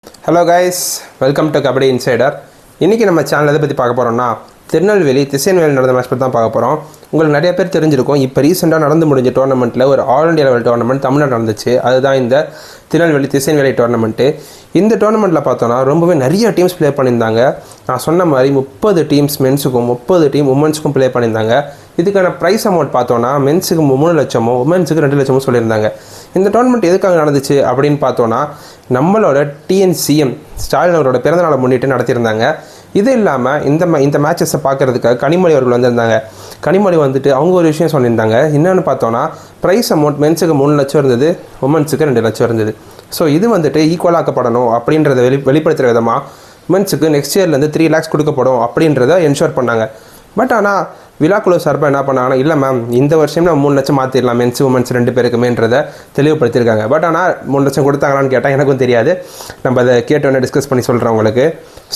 Hello guys, welcome to Kabaddi Insider. இன்னைக்கு நம்ம channel எதை பற்றி பார்க்க போகிறோம்னா திருநெல்வேலி திசையன்வேலி நடந்த மேட்ச் பற்றி தான் பார்க்க போகிறோம். உங்களுக்கு நிறைய பேர் தெரிஞ்சிருக்கும், இப்போ ரீசெண்டாக நடந்து முடிஞ்ச டோர்னமெண்ட்டில் ஒரு all India level tournament Tamil Nadu நடந்துச்சு. அதுதான் இந்த திருநெல்வேலி திசையன்வேலி டோர்னமெண்ட்டு. இந்த டோர்னமெண்ட்டில் பார்த்தோன்னா ரொம்பவே நிறைய டீம்ஸ் ப்ளே பண்ணியிருந்தாங்க. நான் சொன்ன மாதிரி 30 டீம்ஸ் மென்ஸுக்கும் 30 டீம் உமன்ஸுக்கும் ப்ளே பண்ணியிருந்தாங்க. இதுக்கான ப்ரைஸ் அமௌண்ட் பார்த்தோன்னா மென்ஸுக்கு 3 லட்சமும் உமன்ஸுக்கு 2 லட்சமும் சொல்லியிருந்தாங்க. இந்த டோர்னமெண்ட் எதுக்காக நடந்துச்சு அப்படின்னு பார்த்தோன்னா நம்மளோட டிஎன்சிஎம் ஸ்டாலின் அவரோட பிறந்தநாளை முன்னிட்டு நடத்தியிருந்தாங்க. இது இல்லாமல் இந்த மேட்சஸை பார்க்குறதுக்காக கனிமொழி அவர்கள் வந்திருந்தாங்க. கனிமொழி வந்துட்டு அவங்க ஒரு விஷயம் சொல்லியிருந்தாங்க. என்னென்னு பார்த்தோன்னா ப்ரைஸ் அமௌண்ட் மென்ஸுக்கு 3 லட்சம் இருந்தது, உமன்ஸுக்கு 2 லட்சம் இருந்தது. ஸோ இது வந்துட்டு ஈக்குவலாக்கப்படணும் அப்படின்றத வெளிப்படுத்துகிற விதமாக உமன்ஸுக்கு நெக்ஸ்ட் இயர்லேருந்து 3 lakhs கொடுக்கப்படும் அப்படின்றத என்ஷோர் பண்ணாங்க. பட் ஆனால் விழாக்குழு சார்பாக என்ன பண்ணாங்கன்னா, இல்லை மேம் இந்த வருஷம் நம்ம 3 லட்சம் மாற்றிடலாம் மென்ஸ் உமன்ஸ் 2 பேருக்குமேன்றதை தெளிவுபடுத்தியிருக்காங்க. பட் ஆனால் 3 லட்சம் கொடுத்தாங்களான்னு கேட்டால் எனக்கும் தெரியாது. நம்ம அதை கேட்டோன்னே டிஸ்கஸ் பண்ணி சொல்கிறோம் உங்களுக்கு.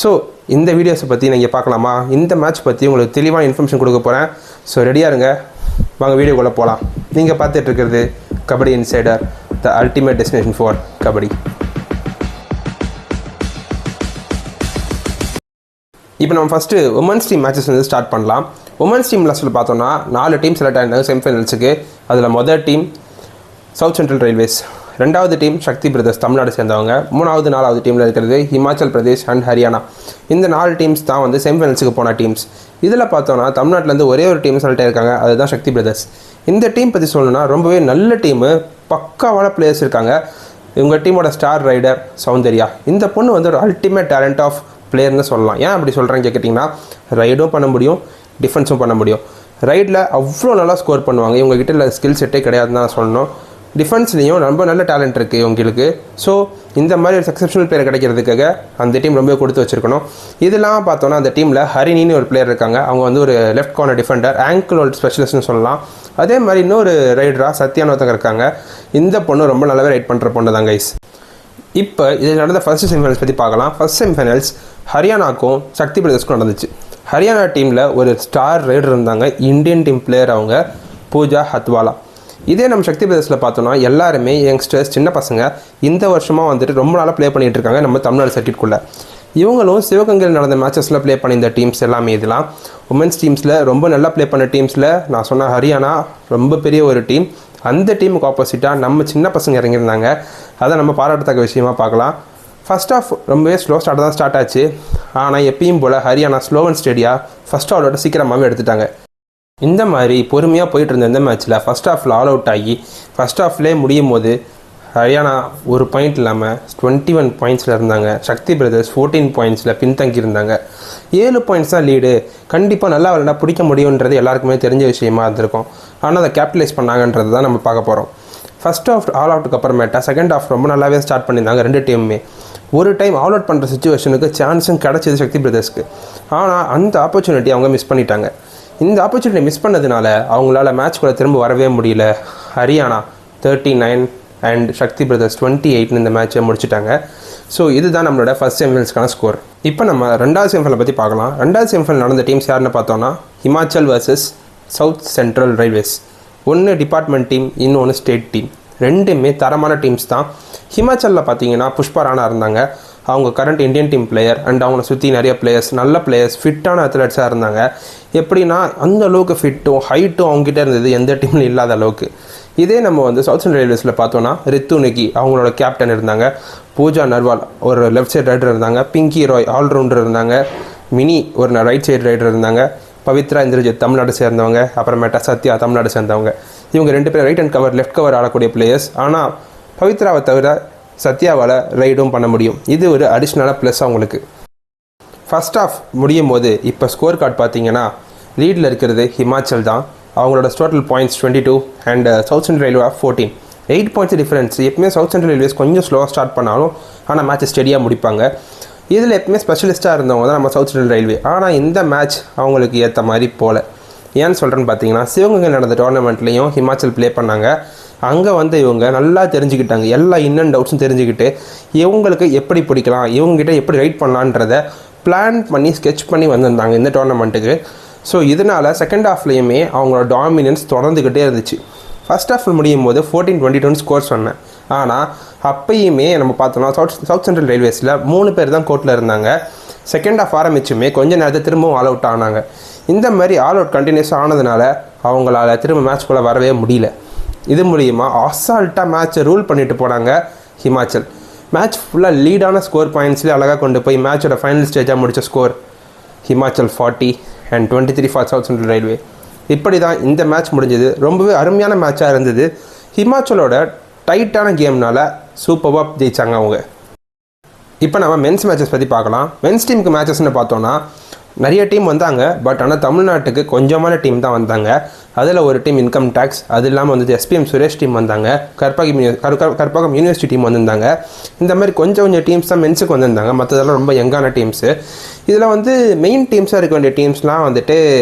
ஸோ இந்த வீடியோஸை பற்றி நீங்கள் பார்க்கலாமா? இந்த மேட்ச் பற்றி உங்களுக்கு தெளிவான இன்ஃபர்மேஷன் கொடுக்க போகிறேன். ஸோ ரெடியாக இருங்க, வாங்க வீடியோக்குள்ளே போகலாம். நீங்கள் பார்த்துட்டு இருக்கிறது kabaddi insider, the ultimate destination for kabaddi. இப்போ நம்ம ஃபஸ்ட்டு உமன்ஸ் டீம் மேட்சஸ் வந்து ஸ்டார்ட் பண்ணலாம். உமன்ஸ் டீம் லாஸ்ட்டில் பார்த்தோன்னா 4 டீம் செலக்ட் ஆகிருந்தாங்க செமிஃபைனல்ஸுக்கு. அதில் முதல் டீம் சவுத் சென்ட்ரல் ரயில்வேஸ், 2வது டீம் சக்தி பிரதர்ஸ் தமிழ்நாடு சேர்ந்தவங்க, 3வது 4வது டீமில் இருக்கிறது ஹிமாச்சல் பிரதேஷ் அண்ட் ஹரியானா. இந்த 4 டீம்ஸ் தான் வந்து செமிஃபைனல்ஸுக்கு போன டீம்ஸ். இதில் பார்த்தோன்னா தமிழ்நாட்டிலேருந்து ஒரே ஒரு டீம் செலக்ட் ஆகிருக்காங்க, அதுதான் சக்தி பிரதர்ஸ். இந்த டீம் பற்றி சொல்லணும்னா ரொம்பவே நல்ல டீமு, பக்காவான பிளேயர்ஸ் இருக்காங்க. இவங்க டீமோட ஸ்டார் ரைடர் சௌந்தர்யா. இந்த பொண்ணு வந்து ஒரு அல்டிமேட் டேலண்ட் ஆஃப் பிளேயர்னு சொல்லலாம். ஏன் அப்படி சொல்கிறேன்னு கேட்டிங்கன்னா, ரைடும் பண்ண முடியும், டிஃபென்ஸும் பண்ண முடியும். ரைடில் அவ்வளோ நல்லா ஸ்கோர் பண்ணுவாங்க. இவங்ககிட்ட இல்லை ஸ்கில் செட்டே கிடையாதுன்னு தான் சொல்லணும். டிஃபென்ஸ்லேயும் ரொம்ப நல்ல டேலண்ட் இருக்குது இவங்களுக்கு. ஸோ இந்த மாதிரி ஒரு எக்ஸப்ஷனல் பிளேயர் கிடைக்கிறதுக்காக அந்த டீம் ரொம்ப கொடுத்து வச்சுருக்கணும். இதெல்லாம் பார்த்தோன்னா அந்த டீமில் ஹரிணின்னு ஒரு பிளேயர் இருக்காங்க. அவங்க வந்து ஒரு left corner defender, angle hold ஸ்பெஷலிஸ்ட்னு சொல்லலாம். அதே மாதிரி இன்னொரு ரைடராக சத்யான்னு ஒருத்தங்க இருக்காங்க. இந்த பொண்ணு ரொம்ப நல்லாவே ரைட் பண்ணுற பொண்ணு தான் கைஸ். இப்போ இதில் நடந்த ஃபர்ஸ்ட் செமிஃபைனல்ஸ் பற்றி பார்க்கலாம். ஃபர்ஸ்ட் செமிஃபைனல்ஸ் ஹரியானாக்கும் சக்தி பிரதர்ஸ்க்கும் நடந்துச்சு. ஹரியானா டீமில் ஒரு ஸ்டார் ரைடர் இருந்தாங்க, இந்தியன் டீம் பிளேயர், அவங்க பூஜா ஹத்வாலா. இதே நம்ம சக்தி பிரதர்ஸில் பார்த்தோன்னா எல்லாருமே யங்ஸ்டர்ஸ், சின்ன பசங்க. இந்த வருஷமாக வந்துட்டு ரொம்ப நாளாக ப்ளே பண்ணிகிட்டு இருக்காங்க நம்ம தமிழ்நாடு சர்க்கிட்குள்ளே. இவங்களும் சிவகங்கையில் நடந்த மேட்சஸில் ப்ளே பண்ணியிருந்த டீம்ஸ் எல்லாமே. இதெல்லாம் உமன்ஸ் டீம்ஸில் ரொம்ப நல்லா ப்ளே பண்ண டீம்ஸில் நான் சொன்ன ஹரியானா ரொம்ப பெரிய ஒரு டீம். அந்த டீமுக்கு ஆப்போசிட்டாக நம்ம சின்ன பசங்க இறங்கியிருந்தாங்க. அதை நம்ம பாராட்டத்தக்க விஷயமாக பார்க்கலாம். ஃபர்ஸ்ட் ஆஃப் ரொம்பவே ஸ்லோ தான் ஸ்டார்ட் ஆச்சு. ஆனால் எப்பயும் போல் ஹரியானா ஸ்லோ அண்ட் ஸ்டெடியாக ஃபஸ்ட் ஆலோட சீக்கிரமாகவே எடுத்துட்டாங்க. இந்த மாதிரி பொறுமையாக போயிட்டு இருந்த இந்த மேட்ச்சில் ஃபஸ்ட் ஆஃபில் ஆல் அவுட் ஆகி ஃபஸ்ட் ஆஃப்லேயே முடியும் போது ஹரியானா ஒரு பாயிண்ட் இல்லாமல் 21 பாயிண்ட்ஸில் இருந்தாங்க. சக்தி பிரதர்ஸ் 14 பாயிண்ட்ஸில் பின்தங்கியிருந்தாங்க. 7 பாயிண்ட்ஸ் தான் லீடு. கண்டிப்பாக நல்லா விளையாண்டா பிடிக்க முடியுன்றது எல்லாருக்குமே தெரிஞ்ச விஷயமா இருந்திருக்கும். ஆனால் அதை கேபிட்டலைஸ் பண்ணாங்கன்றது தான் நம்ம பார்க்க போகிறோம். ஃபஸ்ட் ஆஃப் ஆல் அவுட்டுக்கு அப்புறமேட்டா செகண்ட் ஆஃப் ரொம்ப நல்லாவே ஸ்டார்ட் பண்ணியிருந்தாங்க 2 டீமுமே. ஒரு டைம் ஆல் அவுட் பண்ணுற சுச்சுவேஷனுக்கு சான்ஸும் கிடச்சிது சக்தி பிரதர்ஸ்க்கு. ஆனால் அந்த ஆப்பர்ச்சுனிட்டி அவங்க மிஸ் பண்ணிட்டாங்க. இந்த ஆப்பர்ச்சுனிட்டி மிஸ் பண்ணதுனால அவங்களால மேட்ச்குள்ளே திரும்ப வரவே முடியல. ஹரியானா 39 அண்ட் சக்தி பிரதர்ஸ் 28 இந்த மேட்சை முடிச்சுட்டாங்க. ஸோ இதுதான் நம்மளோட ஃபர்ஸ்ட் செமிஃபைனல்ஸ்க்கான ஸ்கோர். இப்போ நம்ம 2வது செமிஃபைனல் பற்றி பார்க்கலாம். 2வது செமிஃபைனல் நடந்த டீம்ஸ் யாருன்னு பார்த்தோன்னா Himachal versus south central railways. ஒன்று டிபார்ட்மெண்ட் டீம், இன்னொன்று ஸ்டேட் டீம். ரெண்டுமே தரமான டீம்ஸ் தான். ஹிமாச்சலில் பார்த்தீங்கன்னா புஷ்பா ராணா இருந்தாங்க. அவங்க current Indian team player and அவங்கள சுற்றி நிறைய பிளேயர்ஸ், நல்ல பிளேயர்ஸ், ஃபிட்டான அத்லெட்ஸாக இருந்தாங்க. எப்படின்னா அந்த அளவுக்கு ஃபிட்டும் ஹைட்டும் அவங்ககிட்ட இருந்தது எந்த டீம்லையும் இல்லாத அளவுக்கு. இதே நம்ம வந்து சவுத் சென்ட்ரல் ரயில்வேஸில் பார்த்தோன்னா ரித்து நிக்கி அவங்களோட கேப்டன் இருந்தாங்க. பூஜா நர்வால் ஒரு லெஃப்ட் சைடு ரைடர் இருந்தாங்க. பிங்கி ராய் ஆல்ரவுண்டர் இருந்தாங்க. மினி ஒரு ரைட் சைடு ரைடர் இருந்தாங்க. பவித்ரா இந்திரஜித் தமிழ்நாடு சேர்ந்தவங்க. அப்புறமேட்டா சத்யா தமிழ்நாடு சேர்ந்தவங்க. இவங்க 2 பேரும் right and cover, left cover ஆடக்கூடிய பிளேயர்ஸ். ஆனால் பவித்ராவை தவிர சத்யாவால் ரைடும் பண்ண முடியும். இது ஒரு அடிஷ்னலாக ப்ளஸ் அவங்களுக்கு. ஃபர்ஸ்ட் ஆஃப் முடியும் போது இப்போ ஸ்கோர் கார்டு பார்த்தீங்கன்னா லீடில் இருக்கிறது ஹிமாச்சல் தான். அவங்களோட total points 22 and south central railway 14. 8 points difference. எப்பவுமே சவுத் சென்ட்ரல் ரயில்வேஸ் கொஞ்சம் ஸ்லோவாக ஸ்டார்ட் பண்ணாலும் ஆனால் மேட்ச் ஸ்டெடியாக முடிப்பாங்க. இதில் எப்பவுமே ஸ்பெஷலிஸ்ட்டாக இருந்தவங்க தான் நம்ம சவுத் சென்ட்ரல் ரயில்வே. ஆனால் இந்த மேட்ச் அவங்களுக்கு ஏற்ற மாதிரி போல. ஏன்னு சொல்கிறேன்னு பார்த்தீங்கன்னா சிவகங்கை நடந்த டோர்னமெண்ட்லேயும் ஹிமாச்சல் ப்ளே பண்ணாங்க. அங்கே வந்து இவங்க நல்லா தெரிஞ்சுக்கிட்டாங்க, எல்லா இன் அண்ட் அவுட்ஸும் தெரிஞ்சுக்கிட்டு இவங்களுக்கு எப்படி பிடிக்கலாம், இவங்ககிட்ட எப்படி ரைட் பண்ணலான்றதை பிளான் பண்ணி ஸ்கெட்ச் பண்ணி வந்திருந்தாங்க இந்த டோர்னமெண்ட்டுக்கு. ஸோ இதனால் செகண்ட் ஹாஃப்லேயுமே அவங்களோட டாமினன்ஸ் தொடர்ந்துக்கிட்டே இருந்துச்சு. ஃபர்ஸ்ட் ஹாஃப் முடியும் போது 14-22 ஸ்கோர் சொன்னேன். ஆனால் அப்பயுமே நம்ம பார்த்தோம்னா சவுத் சென்ட்ரல் ரயில்வேஸில் 3 பேர் தான் கோர்ட்டில் இருந்தாங்க. செகண்ட் ஹாஃப் ஆரம்பிச்சுமே கொஞ்ச நேரத்தை திரும்பவும் ஆல் அவுட் ஆனாங்க. இந்த மாதிரி ஆல் அவுட் கண்டினியூஸாக ஆனதுனால அவங்களால திரும்ப மேட்ச்குள்ளே வரவே முடியல. இது மூலிமா அசால்ட்டாக மேட்ச்சை ரூல் பண்ணிட்டு போனாங்க ஹிமாச்சல். மேட்ச் ஃபுல்லாக லீடான ஸ்கோர் பாயிண்ட்ஸ்லேயே அழகாக கொண்டு போய் மேட்சோட ஃபைனல் ஸ்டேஜாக முடித்த score Himachal 40 and 23 for south central railway. இப்படி தான் இந்த மேட்ச் முடிஞ்சது. ரொம்பவே அருமையான மேட்சாக இருந்தது. ஹிமாச்சலோட டைட்டான கேம்னால சூப்பராக ஜெயிச்சாங்க அவங்க. இப்போ நம்ம மென்ஸ் மேட்சஸ் பற்றி பார்க்கலாம். மென்ஸ் டீமுக்கு மேட்சஸ்ன்னு பார்த்தோன்னா நிறைய டீம் வந்தாங்க. பட் ஆனால் தமிழ்நாட்டுக்கு கொஞ்சமான டீம் தான் வந்தாங்க. அதில் ஒரு டீம் இன்கம் டேக்ஸ், அது இல்லாமல் வந்து SPM சுரேஷ் டீம் வந்தாங்க, கற்பகம் யூனிவர்சிட்டி டீம் வந்திருந்தாங்க. இந்த மாதிரி கொஞ்சம் டீம்ஸ் தான் மென்ஸுக்கு வந்திருந்தாங்க. மற்றதெல்லாம் ரொம்ப யங்கான டீம்ஸு. இதில் வந்து மெயின் டீம்ஸாக இருக்க வேண்டிய டீம்ஸ்லாம் வந்துட்டு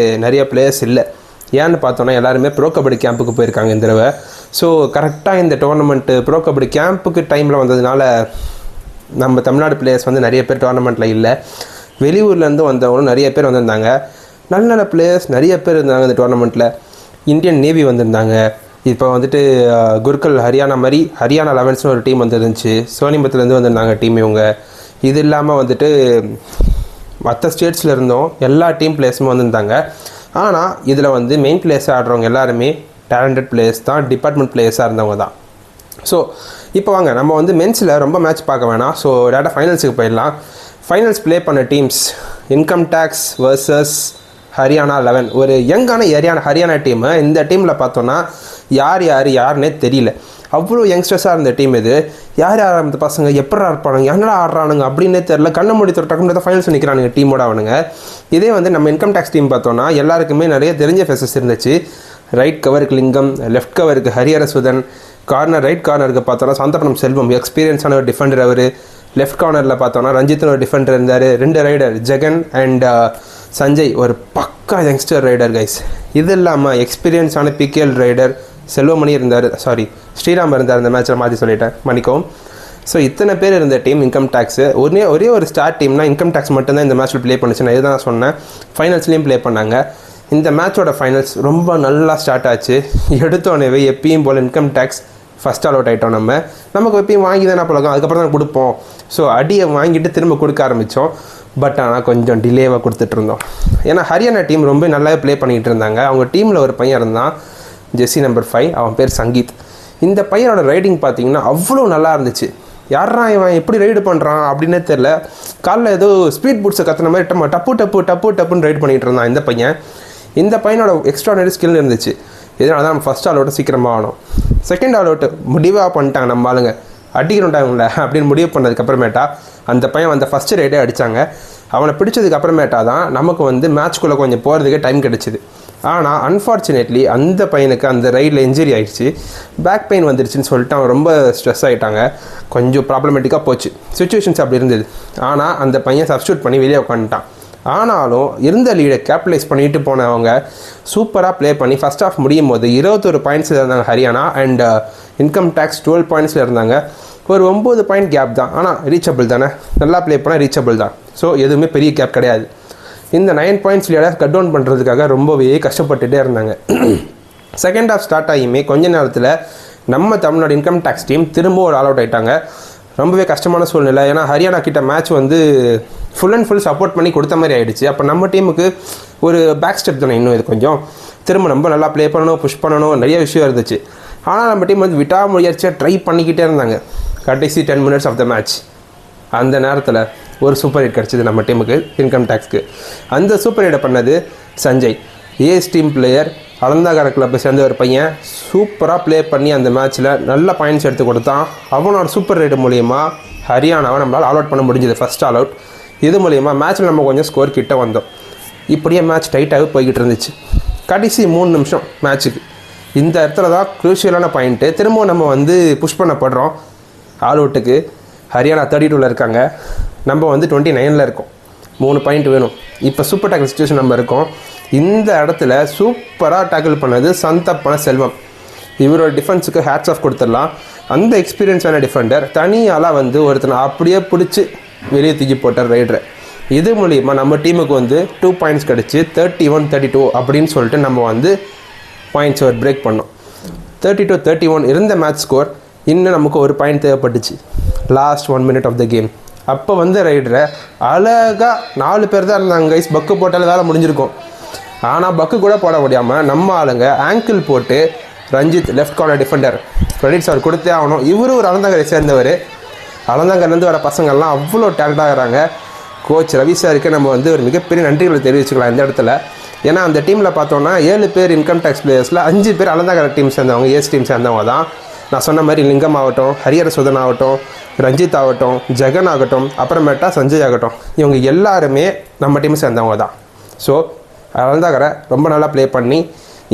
நிறைய பிளேயர்ஸ் இல்லை. ஏன்னு பார்த்தோன்னா எல்லாருமே ப்ரோ கபடி கேம்புக்கு போயிருக்காங்க இந்த தடவை. ஸோ கரெக்டாக இந்த டோர்னமெண்ட்டு ப்ரோ கபடி கேம்புக்கு டைமில் வந்ததுனால நம்ம தமிழ்நாடு பிளேயர்ஸ் வந்து நிறைய பேர் டோர்னமெண்ட்டில் இல்லை. வெளியூர்லேருந்து வந்தவங்களும் நிறைய பேர் வந்திருந்தாங்க. நல்ல நல்ல பிளேயர்ஸ் நிறைய பேர் இருந்தாங்க இந்த டோர்னமெண்ட்டில். இந்தியன் நேவி வந்திருந்தாங்க. இப்போ வந்துட்டு குர்கல் ஹரியானா மாதிரி ஹரியானா 11ஸ்னு ஒரு டீம் வந்துருந்துச்சு. சோனிபத்துலேருந்து வந்திருந்தாங்க டீம் இவங்க. இது இல்லாமல் வந்துட்டு மற்ற ஸ்டேட்ஸில் இருந்தோம் எல்லா டீம் பிளேயர்ஸும் வந்திருந்தாங்க. ஆனால் இதில் வந்து மெயின் பிளேயர்ஸாக ஆடுறவங்க எல்லாருமே டேலண்டட் பிளேயர்ஸ் தான், டிபார்ட்மெண்ட் பிளேயர்ஸாக இருந்தவங்க தான். ஸோ இப்போ வாங்க நம்ம வந்து மென்ஸில் ரொம்ப மேட்ச் பார்க்க வேணாம். ஸோ டேரெக்டாக ஃபைனல்ஸுக்கு போயிடலாம். ஃபைனல்ஸ் ப்ளே பண்ண teams income tax versus Haryana 11. ஒரு யங்கான ஹரியானா டீமு. இந்த டீமில் பார்த்தோன்னா யாருன்னே தெரியல. அவ்வளோ யங்ஸ்டர்ஸாக இருந்த டீம் இது. யார் அந்த பசங்க எப்படி இருப்பானுங்க, என்னடா ஆடுறானுங்க அப்படின்னே தெரில. கண்ணை மூடி தொட்டாக்கும் தான் ஃபைனல்ஸ் நிற்கிறானுங்க டீமோட அவனுங்க. இதே வந்து நம்ம இன்கம் டேக்ஸ் டீம் பார்த்தோன்னா எல்லாருக்குமே நிறைய தெரிஞ்ச ஃபேஸஸ் இருந்துச்சு. ரைட் கவருக்கு லிங்கம், லெஃப்ட் கவருக்கு ஹரிஹரசுதன், ரைட் கார்னருக்கு பார்த்தோன்னா சாந்தபனம் செல்வம், எக்ஸ்பீரியன்ஸான ஒரு டிஃபெண்டர் அவர். லெஃப்ட் கார்னரில் பார்த்தோன்னா ரஞ்சித்னு ஒரு டிஃபெண்டர் இருந்தார். 2 ரைடர் ஜெகன் அண்ட் சஞ்சய், ஒரு பக்கா யங்ஸ்டர் ரைடர் கைஸ். இது இல்லாமல் எக்ஸ்பீரியன்ஸான PKL ரைடர் செல்வமணி இருந்தார். ஸ்ரீராம் இருந்தார். இந்த மேட்சில் மாற்றி சொல்லிட்டேன், மன்னிக்கவும். ஸோ இத்தனை பேர் இருந்த டீம் இன்கம் டேக்ஸு. ஒரே ஒரு ஸ்டார் டீம்னா இன்கம் டேக்ஸ் மட்டும்தான் இந்த மேட்ச்சில் ப்ளே பண்ணுச்சு. நான் இதுதான் சொன்னேன். ஃபைனல்ஸ்லேயும் ப்ளே பண்ணாங்க. இந்த மேட்சோட ஃபைனல்ஸ் ரொம்ப நல்லா ஸ்டார்ட் ஆச்சு. எடுத்தோடனே எப்பயும் போல் income tax first all out ஆகிட்டோம். நமக்கு எப்பயும் வாங்கி தானே பழகம், அதுக்கப்புறம் தான் கொடுப்போம். ஸோ அடியை வாங்கிட்டு திரும்ப கொடுக்க ஆரம்பித்தோம். பட் ஆனால் கொஞ்சம் டிலேவாக கொடுத்துட்ருந்தோம். ஏன்னா ஹரியானா டீம் ரொம்ப நல்லாவே ப்ளே பண்ணிகிட்டு இருந்தாங்க. அவங்க டீமில் ஒரு பையன் இருந்தான், ஜெர்சி நம்பர் 5, அவன் பேர் சங்கீத். இந்த பையனோட ரைடிங் பார்த்தீங்கன்னா அவ்வளோ நல்லா இருந்துச்சு. யாரா இவன் எப்படி ரைடு பண்ணுறான் அப்படின்னே தெரில. காலில் ஏதோ ஸ்பீட் பூட்ஸை கற்றுன மாதிரி டப்புன்னு ரைடு பண்ணிகிட்டு இருந்தான் இந்த பையன். இந்த பையனோட எக்ஸ்ட்ரானரி ஸ்கில் இருந்துச்சு. இதனால தான் நம்ம ஃபஸ்ட் ஆல் அவுட்டு சீக்கிரமாக ஆகணும். செகண்ட் ஆல் அவுட்டு முடிவாக பண்ணிட்டாங்க நம்ம ஆளுங்க. அடிக்கணுட்டாங்கள அப்படின்னு முடிவு பண்ணதுக்கப்புறமேட்டா அந்த பையன் வந்து ஃபஸ்ட்டு ரைடே அடித்தாங்க. அவனை பிடிச்சதுக்கு அப்புறமேட்டா தான் நமக்கு வந்து மேட்ச்குள்ளே கொஞ்சம் போகிறதுக்கே டைம் கிடச்சிது. ஆனால் அன்ஃபார்ச்சுனேட்லி அந்த பையனுக்கு அந்த ரைடில் இன்ஜுரி ஆகிடுச்சு. பேக் பெயின் வந்துருச்சுன்னு சொல்லிட்டு அவன் ரொம்ப ஸ்ட்ரெஸ் ஆகிட்டாங்க. கொஞ்சம் ப்ராப்ளமேட்டிக்காக போச்சு. சுச்சுவேஷன்ஸ் அப்படி இருந்தது. ஆனால் அந்த பையன் சப்ஸ்டியூட் பண்ணி வெளியே உட்காந்துட்டான். ஆனாலும் இருந்த லீடை கேபிட்டலைஸ் பண்ணிட்டு போனவங்க சூப்பராக ப்ளே பண்ணி ஃபஸ்ட் ஆஃப் முடியும் போது 21 பாயிண்ட்ஸில் இருந்தாங்க ஹரியானா. அண்ட் இன்கம் டேக்ஸ் 12 பாயிண்ட்ஸில் இருந்தாங்க. ஒரு 9 பாயிண்ட் கேப் தான். ஆனால் ரீச்சபிள் தானே, நல்லா ப்ளே பண்ணால் ரீச்சபிள் தான். ஸோ எதுவுமே பெரிய கேப் கிடையாது. இந்த 9 பாயிண்ட்ஸ் லீடை கட் டவுன் பண்ணுறதுக்காக ரொம்பவே கஷ்டப்பட்டுகிட்டே இருந்தாங்க. செகண்ட் ஹாஃப் ஸ்டார்ட் ஆகியுமே கொஞ்ச நேரத்தில் நம்ம தமிழ்நாடு இன்கம் டேக்ஸ் டீம் திரும்ப ஒரு ஆல் அவுட் ஆகிட்டாங்க. ரொம்பவே கஷ்டமான சூழ்நிலை. ஏன்னா ஹரியானா கிட்ட மேட்ச் வந்து ஃபுல் அண்ட் ஃபுல் சப்போர்ட் பண்ணி கொடுத்த மாதிரி ஆகிடுச்சு. அப்போ நம்ம டீமுக்கு ஒரு பேக் ஸ்டெப் தானே இன்னும். இது கொஞ்சம் திரும்ப நம்ம நல்லா ப்ளே பண்ணணும், புஷ் பண்ணணும், நிறைய விஷயம் இருந்துச்சு. ஆனால் நம்ம டீம் வந்து விடாமுயற்சியாக ட்ரை பண்ணிக்கிட்டே இருந்தாங்க. கடைசி 10 minutes ஆஃப் த மேட்ச் அந்த நேரத்தில் ஒரு சூப்பர் ஹிட் கிடச்சிது நம்ம டீமுக்கு, இன்கம் டேக்ஸ்க்கு. அந்த சூப்பர் ஹிட்டை பண்ணது சஞ்சய், ஏஎஸ் டீம் பிளேயர், அலந்தாகார கிளப்பை சேர்ந்த ஒரு பையன். சூப்பராக ப்ளே பண்ணி அந்த மேட்ச்சில் நல்ல பாயிண்ட்ஸ் எடுத்து கொடுத்தான். அவனோட சூப்பர் ரைடு மூலிமா ஹரியானாவை நம்மளால் ஆல் அவுட் பண்ண முடிஞ்சது, ஃபஸ்ட் ஆல் அவுட். இது மூலிமா மேட்ச்சில் நம்ம கொஞ்சம் ஸ்கோர் கிட்ட வந்தோம். இப்படியே மேட்ச் டைட்டாகவே போய்கிட்டு இருந்துச்சு. கடைசி 3 நிமிஷம் மேட்ச்சுக்கு இந்த இடத்துல தான் க்ரூஷியலான பாயிண்ட்டு. திரும்பவும் நம்ம வந்து புஷ் பண்ணப்படுறோம் ஆல் அவுட்டுக்கு. ஹரியானா 32ல் இருக்காங்க, நம்ம வந்து 29ல் இருக்கோம். 3 பாயிண்ட் வேணும். இப்போ சூப்பர் டேக்கிள் சிச்சுவேஷன் நம்ம இருக்கோம். இந்த இடத்துல சூப்பராக டேக்கிள் பண்ணது சந்தப்பன செல்வம். இவரோட டிஃபென்ஸுக்கு ஹேட்ஸ் ஆஃப் கொடுத்துடலாம். அந்த எக்ஸ்பீரியன்ஸான டிஃபெண்டர் தனியாலாம் வந்து ஒருத்தனை அப்படியே பிடிச்சி வெளியே தூக்கி போட்டார் ரைடரை. இது மூலிமா நம்ம டீமுக்கு வந்து 2 பாயிண்ட்ஸ் கிடச்சி 31-32 அப்படின்னு சொல்லிட்டு நம்ம வந்து பாயிண்ட்ஸ் ஒரு பிரேக் பண்ணோம். 30-31 இருந்த மேட்ச் ஸ்கோர். இன்னும் நமக்கு ஒரு பாயிண்ட் தேவைப்பட்டுச்சு last 1 minute of the game. அப்போ வந்து ரைடரை அழகாக 4 பேர் தான் இருந்தாங்க கைஸ். பக்கு போட்டாலும் வேலை முடிஞ்சிருக்கும். ஆனால் பக்கு கூட போட முடியாமல் நம்ம ஆளுங்க ஆங்கிள் போட்டு Ranjith left corner defender credits அவர் கொடுத்தே ஆகணும். இவரும் ஒரு அலந்தாங்கரை சேர்ந்தவர். அலந்தாங்கர்லேருந்து வர பசங்கள்லாம் அவ்வளோ டேலண்டாகிறாங்க. கோச் ரவி சாருக்கு நம்ம வந்து ஒரு மிகப்பெரிய நன்றிகளை தெரிவிச்சுக்கலாம் இந்த இடத்துல. ஏன்னா அந்த டீமில் பார்த்தோன்னா 7 பேர் இன்கம் டேக்ஸ் பிளேயர்ஸில் 5 பேர் அலந்தாங்கரை டீம் சேர்ந்தவங்க, ஏஸ் டீம் சேர்ந்தவங்க தான். நான் சொன்ன மாதிரி லிங்கம் ஆகட்டும், ஹரிஹரசுதன் ஆகட்டும், ரஞ்சித் ஆகட்டும், ஜெகன் ஆகட்டும், அப்புறமேட்டா சஞ்சய் ஆகட்டும், இவங்க எல்லாருமே நம்ம டீம் சேர்ந்தவங்க தான். ஸோ அலந்தாங்கரை ரொம்ப நல்லா ப்ளே பண்ணி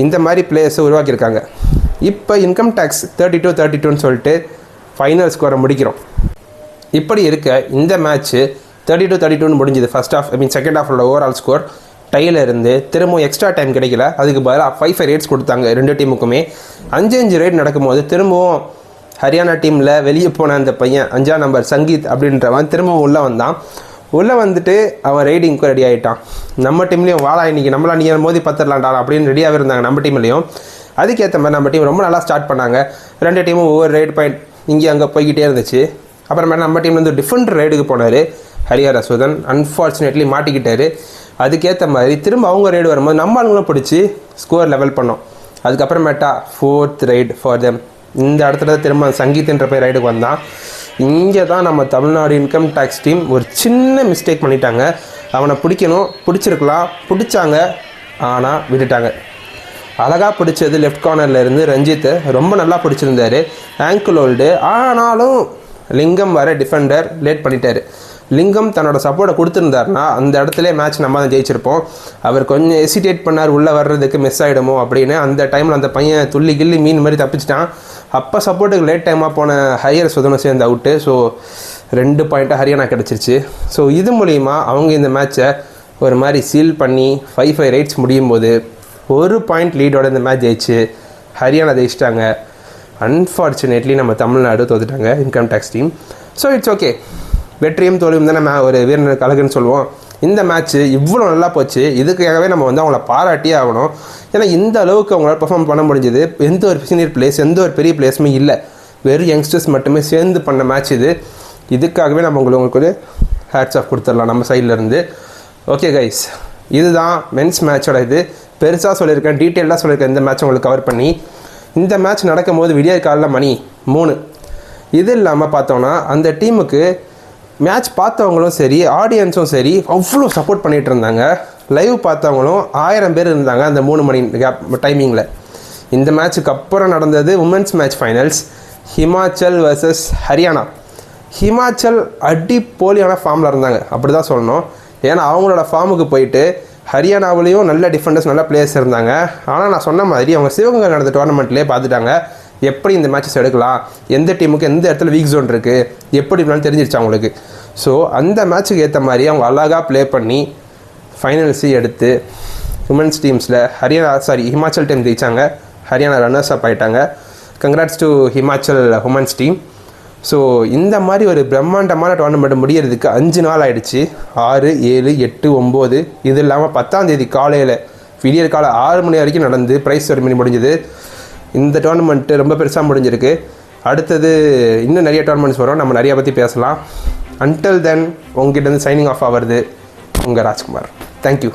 இந்த மாதிரி பிளேயர்ஸை உருவாக்கியிருக்காங்க. இப்போ இன்கம் டேக்ஸ் 32-32ன்னு சொல்லிட்டு ஃபைனல் ஸ்கோரை முடிக்கிறோம். இப்படி இருக்க இந்த மேட்ச்சு 32-32ன்னு முடிஞ்சுது ஃபர்ஸ்ட் ஆஃப். செகண்ட் ஹாஃபோட ஓவரால் ஸ்கோர் டையில் இருந்து திரும்பவும் எக்ஸ்ட்ரா டைம் கிடைக்கல. அதுக்கு பதிலாக 5 ரேட்ஸ் கொடுத்தாங்க 2 டீமுக்குமே. 5 ரேட் நடக்கும்போது திரும்பவும் ஹரியானா டீமில் வெளியே போன அந்த பையன் 5ஆம் நம்பர் சங்கீத் அப்படின்றவன் திரும்பவும் உள்ளே வந்தான். உள்ளே வந்துட்டு அவன் ரைடிங்க்கு ரெடி ஆகிட்டான். நம்ம டீம்லேயும் வாழா இன்றைக்கி நம்மளாம் நீங்கள் மோதி பத்திரலாண்டா அப்படின்னு ரெடியாகவே இருந்தாங்க நம்ம டீம்லேயும். அதுக்கேற்ற மாதிரி நம்ம டீம் ரொம்ப நல்லா ஸ்டார்ட் பண்ணாங்க. 2 டீமும் ஒவ்வொரு ரைட் பாயிண்ட் இங்கே அங்கே போய்கிட்டே இருந்துச்சு. அப்புறமேல நம்ம டீம்லேருந்து டிஃபெண்டர் ரைடுக்கு போனார் ஹரிஹரசுதன். அன்ஃபார்ச்சுனேட்லி மாட்டிக்கிட்டார். அதுக்கேற்ற மாதிரி திரும்ப அவங்க ரைடு வரும்போது நம்ம ஆளுங்களும் பிடிச்சி ஸ்கோர் லெவல் பண்ணோம். அதுக்கப்புறமேட்டா 4th ரைடு ஃபார் தெம். இந்த இடத்துல திரும்ப சங்கீத்ன்ற போய் ரைடுக்கு வந்தான். இங்கே தான் நம்ம தமிழ்நாடு இன்கம் டேக்ஸ் டீம் ஒரு சின்ன மிஸ்டேக் பண்ணிட்டாங்க. அவனை பிடிக்கணும், பிடிச்சிருக்கலாம், பிடிச்சாங்க, ஆனால் விட்டுட்டாங்க. அழகாக பிடிச்சது லெஃப்ட் கார்னரில் இருந்து ரஞ்சித் ரொம்ப நல்லா பிடிச்சிருந்தார் ஆங்கிள் ஹோல்டு. ஆனாலும் லிங்கம் வர டிஃபெண்டர் லேட் பண்ணிட்டார். லிங்கம் தன்னோட சப்போர்ட்டை கொடுத்துருந்தாருனா அந்த இடத்துல மேட்ச் நம்ம தான் ஜெயிச்சிருப்போம். அவர் கொஞ்சம் ஹெசிடேட் பண்ணார் உள்ளே வர்றதுக்கு மிஸ் ஆகிடுமோ அப்படின்னு. அந்த டைமில் அந்த பையன் துள்ளி கிள்ளி மீன் மாதிரி தப்பிச்சிட்டான். அப்போ சப்போர்ட்டுக்கு லேட் டைமாக போன ஹரிஹரசுதனும் சேர்ந்து அவுட்டு. ஸோ 2 பாயிண்ட்டாக ஹரியானா கிடச்சிருச்சு. ஸோ இது மூலிமா அவங்க இந்த மேட்சை ஒரு மாதிரி சீல் பண்ணி 5 ரைட்ஸ் முடியும் போது 1 பாயிண்ட் லீடோட இந்த மேட்ச் ஜெயிச்சு ஹரியானா ஜெயிச்சிட்டாங்க. அன்ஃபார்ச்சுனேட்லி நம்ம தமிழ்நாடு தோத்துட்டாங்க income tax team. So it's okay. வெற்றியும் தோல்வியும் தானே ஒரு வீரனுக்கு அழகுன்னு சொல்லுவோம். இந்த மேட்ச்சு இவ்வளோ நல்லா போச்சு. இதுக்காகவே நம்ம வந்து அவங்கள பாராட்டியே ஆகணும். ஏன்னா இந்த அளவுக்கு அவங்களால பெர்ஃபார்ம் பண்ண முடிஞ்சது. எந்த ஒரு சீனியர் பிளேஸ், எந்த ஒரு பெரிய பிளேஸுமே இல்லை. வெறும் யங்ஸ்டர்ஸ் மட்டுமே சேர்ந்து பண்ண மேட்ச் இது. இதுக்காகவே நம்ம உங்களுக்கு ஒரு ஹேட்ஸ் ஆஃப் கொடுத்துடலாம் நம்ம சைட்லேருந்து. ஓகே கைஸ், இதுதான் மென்ஸ் மேட்சோட இது. பெருசாக சொல்லியிருக்கேன், டீட்டெயிலாக சொல்லியிருக்கேன் இந்த மேட்ச் உங்களுக்கு கவர் பண்ணி. இந்த மேட்ச் நடக்கும்போது விடியற் காலையில் மணி 3. இது இல்லாமல் பார்த்தோன்னா அந்த டீமுக்கு மேட்ச் பார்த்தவங்களும் சரி, ஆடியன்ஸும் சரி அவ்வளோ சப்போர்ட் பண்ணிகிட்டு இருந்தாங்க. லைவ் பார்த்தவங்களும் 1000 பேர் இருந்தாங்க அந்த 3 மணி கேப் டைமிங்கில். இந்த மேட்ச்சுக்கு அப்புறம் நடந்தது women's match finals, Himachal versus Haryana. Himachal போலியான ஃபார்மில் இருந்தாங்க அப்படி தான் சொல்லணும். ஏன்னா அவங்களோட ஃபார்முக்கு போயிட்டு ஹரியானாவிலையும் நல்ல டிஃபெண்டர்ஸ், நல்ல பிளேயர்ஸ் இருந்தாங்க. ஆனால் நான் சொன்ன மாதிரி அவங்க சிவகங்கை நடந்த டோர்னமெண்ட்லேயே பார்த்துட்டாங்க எப்படி இந்த மேட்சஸ் எடுக்கலாம், எந்த டீமுக்கு எந்த இடத்துல வீக் ஜோன் இருக்குது, எப்படி இருந்தாலும் தெரிஞ்சிருச்சு அவங்களுக்கு. ஸோ அந்த மேட்ச்சுக்கு ஏற்ற மாதிரி அவங்க அழகாக ப்ளே பண்ணி ஃபைனல்ஸு எடுத்து உமன்ஸ் டீம்ஸில் ஹிமாச்சல் டீம் ஜெயித்தாங்க. ஹரியானா ரன்னர்ஸ் அப் ஆகிட்டாங்க. Congrats to Himachal women's team. So இந்த மாதிரி ஒரு பிரம்மாண்டமான டோர்னமெண்ட் முடியறதுக்கு 5 நாள் ஆகிடுச்சு. 6, 7, 8, 9 இது இல்லாமல் 10ஆம் தேதி காலையில் விடியற் காலை 6 மணி வரைக்கும் நடந்து ப்ரைஸ் செரிமனி முடிஞ்சுது. இந்த டோர்னமெண்ட்டு ரொம்ப பெருசாக முடிஞ்சிருக்கு. அடுத்தது இன்னும் நிறைய டோர்னமெண்ட்ஸ் வரும், நம்ம நிறையா பற்றி பேசலாம். அன்டில் தென் உங்ககிட்ட இருந்து சைனிங் ஆஃப் ஆகிறது உங்கள் ராஜ்குமார். தேங்க்யூ.